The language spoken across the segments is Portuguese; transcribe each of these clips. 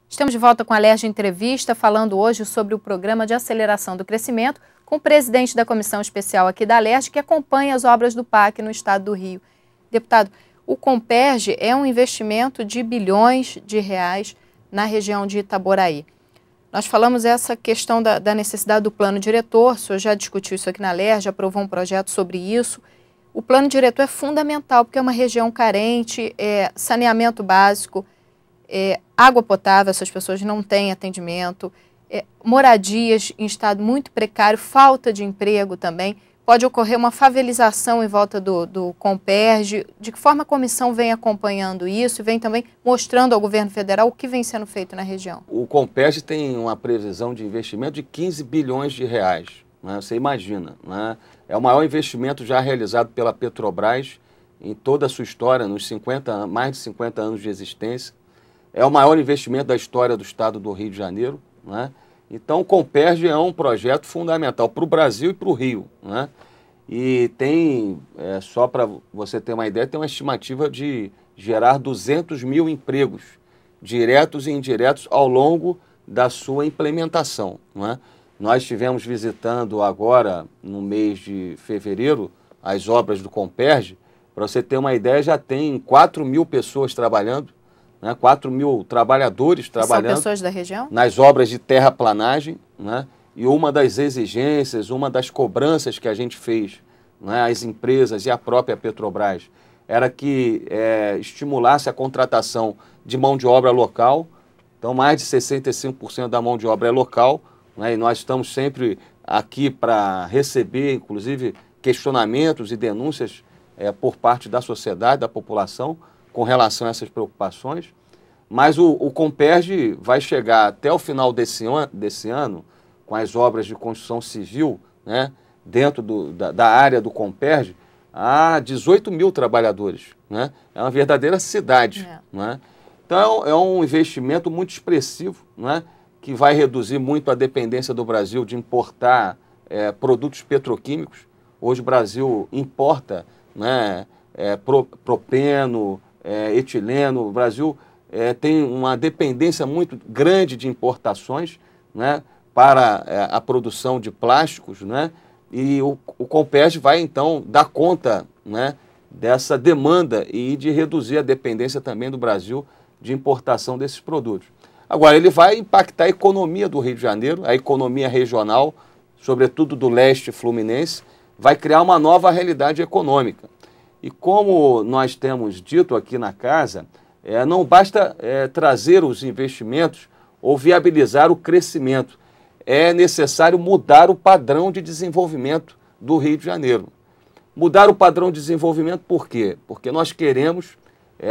Estamos de volta com a Alerj Entrevista, falando hoje sobre o Programa de Aceleração do Crescimento, com o presidente da Comissão Especial aqui da Alerj, que acompanha as obras do PAC no estado do Rio. Deputado, o Comperj é um investimento de bilhões de reais na região de Itaboraí. Nós falamos essa questão da necessidade do plano diretor, o senhor já discutiu isso aqui na Alerj, já aprovou um projeto sobre isso. O plano diretor é fundamental, porque é uma região carente, saneamento básico, água potável, essas pessoas não têm atendimento, moradias em estado muito precário, falta de emprego também, pode ocorrer uma favelização em volta do Comperj. De que forma a comissão vem acompanhando isso e vem também mostrando ao governo federal o que vem sendo feito na região? O Comperj tem uma previsão de investimento de 15 bilhões de reais, né? Você imagina, né? É o maior investimento já realizado pela Petrobras em toda a sua história, nos mais de 50 anos de existência. É o maior investimento da história do estado do Rio de Janeiro, né? Então o Comperj é um projeto fundamental para o Brasil e para o Rio, né? E tem, só para você ter uma ideia, tem uma estimativa de gerar 200 mil empregos, diretos e indiretos, ao longo da sua implementação, né? Nós estivemos visitando agora, no mês de fevereiro, as obras do Comperj. Para você ter uma ideia, já tem 4 mil pessoas trabalhando, né, 4 mil trabalhadores trabalhando. São pessoas da região? Nas obras de terraplanagem, né? E uma das exigências, uma das cobranças que a gente fez, né, às empresas e à própria Petrobras, era que estimulasse a contratação de mão de obra local. Então, mais de 65% da mão de obra é local, né? E nós estamos sempre aqui para receber, inclusive, questionamentos e denúncias por parte da sociedade, da população, com relação a essas preocupações. Mas o Comperj vai chegar até o final desse ano, com as obras de construção civil, né, dentro da área do Comperj, a 18 mil trabalhadores, né? É uma verdadeira cidade, né? Então é um investimento muito expressivo, né, que vai reduzir muito a dependência do Brasil de importar produtos petroquímicos. Hoje o Brasil importa, né, propeno, etileno. O Brasil tem uma dependência muito grande de importações, né, para a produção de plásticos, né, e o Comperj vai então dar conta, né, dessa demanda e de reduzir a dependência também do Brasil de importação desses produtos. Agora, ele vai impactar a economia do Rio de Janeiro, a economia regional, sobretudo do leste fluminense, vai criar uma nova realidade econômica. E como nós temos dito aqui na casa, não basta trazer os investimentos ou viabilizar o crescimento. É necessário mudar o padrão de desenvolvimento do Rio de Janeiro. Mudar o padrão de desenvolvimento por quê? Porque nós queremos,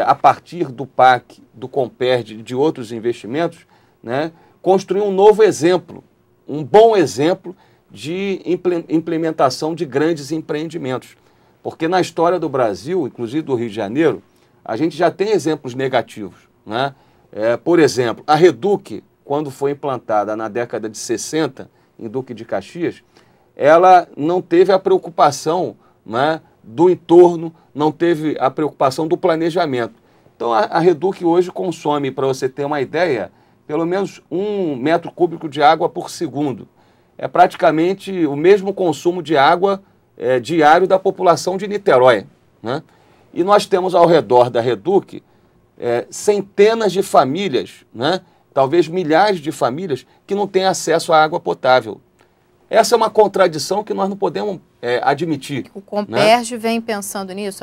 a partir do PAC, do Comperj e de outros investimentos, né, construir um novo exemplo, um bom exemplo de implementação de grandes empreendimentos. Porque na história do Brasil, inclusive do Rio de Janeiro, a gente já tem exemplos negativos, né? Por exemplo, a Reduc, quando foi implantada na década de 60, em Duque de Caxias, ela não teve a preocupação, né, do entorno, não teve a preocupação do planejamento. Então a Reduc hoje consome, para você ter uma ideia, pelo menos 1 metro cúbico de água por segundo. É praticamente o mesmo consumo de água diário da população de Niterói, né? E nós temos ao redor da Reduc centenas de famílias, né? Talvez milhares de famílias que não têm acesso à água potável. Essa é uma contradição que nós não podemos admitir. O Comperj, né, vem pensando nisso?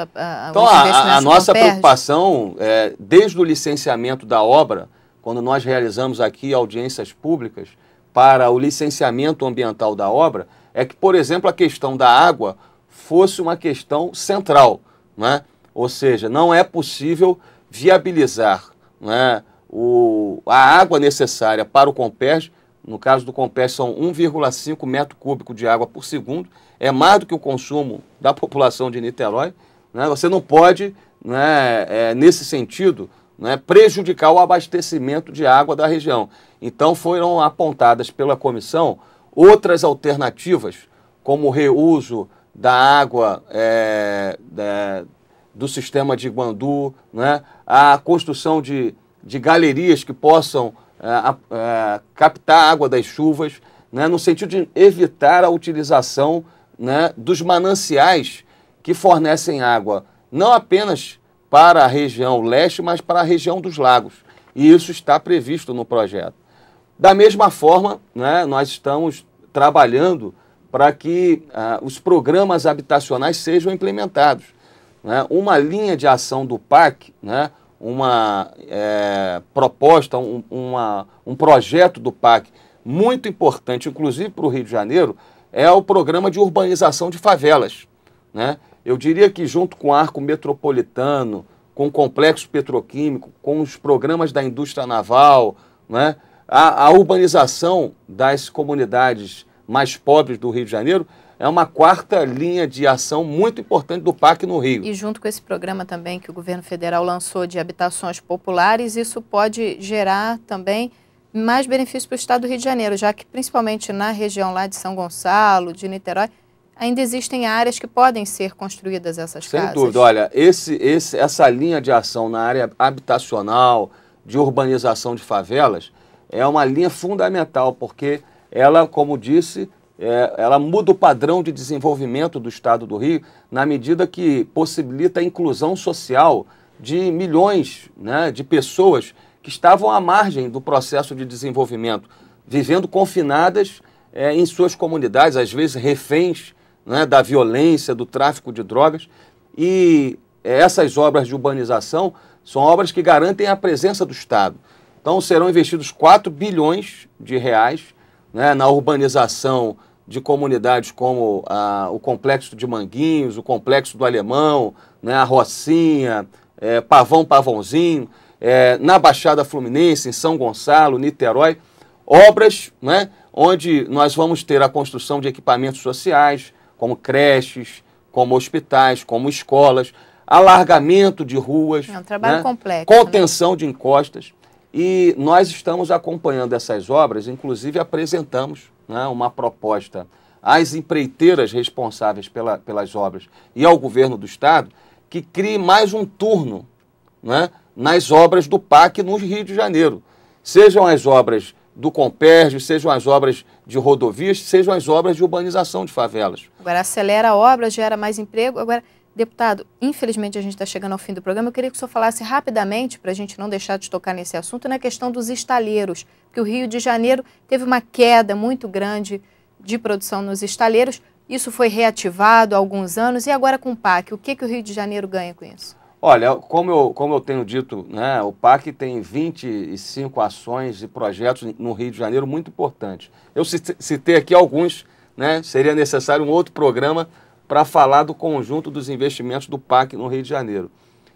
Então, a nossa preocupação, desde o licenciamento da obra, quando nós realizamos aqui audiências públicas para o licenciamento ambiental da obra, é que, por exemplo, a questão da água fosse uma questão central, né? Ou seja, não é possível viabilizar, né, a água necessária para o Comperj. No caso do Comperj são 1,5 metro cúbico de água por segundo, é mais do que o consumo da população de Niterói, né? Você não pode, né, nesse sentido, né, prejudicar o abastecimento de água da região. Então foram apontadas pela comissão outras alternativas, como o reuso da água do sistema de Iguandu, né? A construção de galerias que possam captar a água das chuvas, né? No sentido de evitar a utilização, né, dos mananciais que fornecem água, não apenas para a região leste, mas para a região dos lagos. E isso está previsto no projeto. Da mesma forma, né, nós estamos trabalhando para que os programas habitacionais sejam implementados, né? Uma linha de ação do PAC, né, uma proposta, um projeto do PAC muito importante, inclusive para o Rio de Janeiro, é o programa de urbanização de favelas, né? Eu diria que junto com o Arco Metropolitano, com o Complexo Petroquímico, com os programas da indústria naval, né, a urbanização das comunidades mais pobres do Rio de Janeiro é uma quarta linha de ação muito importante do PAC no Rio. E junto com esse programa também que o governo federal lançou de habitações populares, isso pode gerar também mais benefícios para o estado do Rio de Janeiro, já que principalmente na região lá de São Gonçalo, de Niterói, ainda existem áreas que podem ser construídas essas casas. Sem dúvida. Olha, essa linha de ação na área habitacional, de urbanização de favelas, é uma linha fundamental, porque ela, como disse, ela muda o padrão de desenvolvimento do estado do Rio, na medida que possibilita a inclusão social de milhões, né, de pessoas que estavam à margem do processo de desenvolvimento, vivendo confinadas em suas comunidades, às vezes reféns, né, da violência, do tráfico de drogas. E essas obras de urbanização são obras que garantem a presença do Estado. Então serão investidos 4 bilhões de reais, né, na urbanização de comunidades como o Complexo de Manguinhos, o Complexo do Alemão, né, a Rocinha, Pavãozinho, na Baixada Fluminense, em São Gonçalo, Niterói, obras, né, onde nós vamos ter a construção de equipamentos sociais, como creches, como hospitais, como escolas, alargamento de ruas, um trabalho, né, complexo, contenção, né, de encostas. E nós estamos acompanhando essas obras, inclusive apresentamos, né, uma proposta às empreiteiras responsáveis pelas obras e ao governo do estado, que crie mais um turno, né, nas obras do PAC no Rio de Janeiro. Sejam as obras do Comperj, sejam as obras de rodovias, sejam as obras de urbanização de favelas. Agora acelera a obra, gera mais emprego. Agora, deputado, infelizmente a gente está chegando ao fim do programa, eu queria que o senhor falasse rapidamente, para a gente não deixar de tocar nesse assunto, na questão dos estaleiros, porque o Rio de Janeiro teve uma queda muito grande de produção nos estaleiros, isso foi reativado há alguns anos, e agora com o PAC, o que o Rio de Janeiro ganha com isso? Olha, como eu tenho dito, né, o PAC tem 25 ações e projetos no Rio de Janeiro muito importantes. Eu citei aqui alguns, né, seria necessário um outro programa para falar do conjunto dos investimentos do PAC no Rio de Janeiro.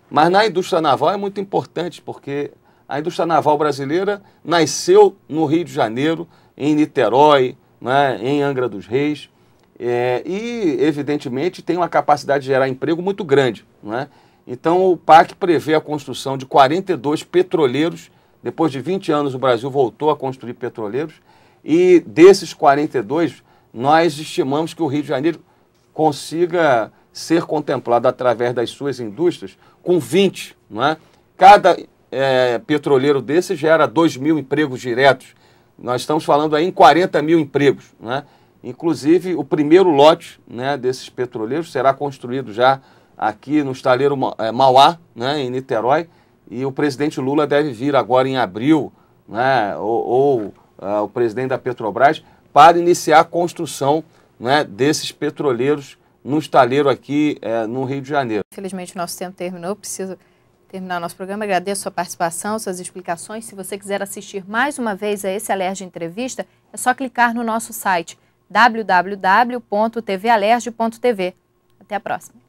Mas na indústria naval é muito importante, porque a indústria naval brasileira nasceu no Rio de Janeiro, em Niterói, né, em Angra dos Reis, e evidentemente tem uma capacidade de gerar emprego muito grande, né? Então, o PAC prevê a construção de 42 petroleiros. Depois de 20 anos, o Brasil voltou a construir petroleiros. E desses 42, nós estimamos que o Rio de Janeiro consiga ser contemplado através das suas indústrias com 20. Não é? Cada petroleiro desse gera 2.000 empregos diretos. Nós estamos falando aí em 40.000 empregos. Não é? Inclusive, o primeiro lote, né, desses petroleiros será construído já aqui no estaleiro Mauá, né, em Niterói, e o presidente Lula deve vir agora em abril, né, ou o presidente da Petrobras, para iniciar a construção, né, desses petroleiros no estaleiro aqui no Rio de Janeiro. Infelizmente o nosso tempo terminou, preciso terminar nosso programa. Agradeço a sua participação, suas explicações. Se você quiser assistir mais uma vez a esse Alerj Entrevista, é só clicar no nosso site www.tvalerj.tv. Até a próxima.